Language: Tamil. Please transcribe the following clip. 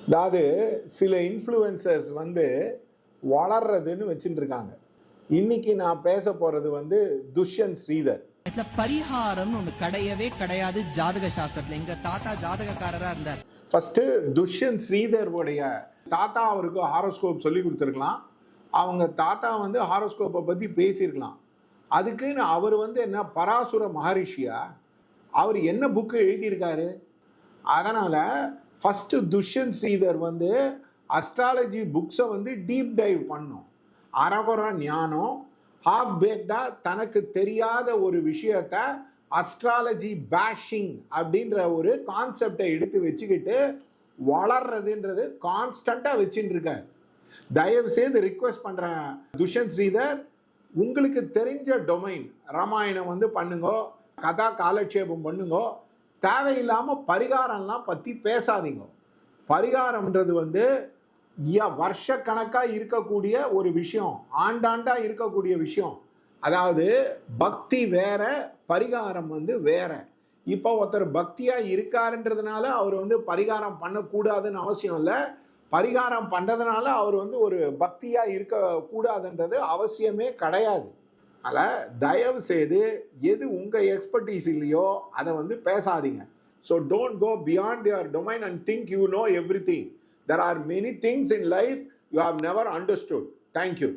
அதாவது சில இன்ஃப்ளூயன்சர்ஸ் வளர்றதுன்னு வச்சுட்டு இருக்காங்க. இன்னைக்கு நான் பேச போறது துஷ்யந்த் ஸ்ரீதர். பரிகாரம் ஒண்ணு கிடையவே கிடையாது ஜாதக சாஸ்திரத்துல. எங்க தாத்தா ஜாதகக்காரரா இருந்தார். ஃபர்ஸ்ட் துஷ்யந்த் ஸ்ரீதர் உடைய தாத்தா அவருக்கு ஹாரோஸ்கோப் சொல்லி கொடுத்துருக்கலாம். அவங்க தாத்தா ஹாரோஸ்கோப்பை பத்தி பேசியிருக்கலாம். அதுக்குன்னு அவர் என்ன பராசுர மகரிஷியா? அவர் என்ன புக்கு எழுதியிருக்காரு? அதனால ஃபர்ஸ்ட் துஷ்யந்த் ஸ்ரீதர் அஸ்ட்ராலஜி புக்ஸை டீப் டைவ் பண்ணும். அரகுற ஞானம், ஹாஃப் பேக்டா தனக்கு தெரியாத ஒரு விஷயத்த அஸ்ட்ராலஜி பேஷிங் அப்படின்ற ஒரு கான்செப்டை எடுத்து வச்சுக்கிட்டு வளர்றதுன்றது கான்ஸ்டண்டா வச்சுட்டு இருக்காரு. தயவு செய்து ரிக்வெஸ்ட் பண்றேன் துஷ்யந்த் ஸ்ரீதர், உங்களுக்கு தெரிஞ்ச டொமைன் ராமாயணம் பண்ணுங்க, கதா காலட்சேபம் பண்ணுங்க. தேவையில்லாம பரிகாரம்லாம் பத்தி பேசாதீங்க. பரிகாரம்ன்றது வருஷ கணக்கா இருக்கக்கூடிய ஒரு விஷயம், ஆண்டாண்டா இருக்கக்கூடிய விஷயம். அதாவது பக்தி வேற, பரிகாரம் வேற. இப்போ ஒருத்தர் பக்தியா இருக்காருன்றதுனால அவர் பரிகாரம் பண்ணக்கூடாதுன்னு அவசியம் இல்லை. பரிகாரம் பண்றதுனால அவர் ஒரு பக்தியா இருக்க கூடாதுன்றது அவசியமே கிடையாது. அதனால தயவு செய்து எது உங்க எக்ஸ்பர்டீஸ் இல்லையோ அதை பேசாதீங்க. So don't go beyond your domain and think you know everything. There are many things in life you have never understood. Thank you.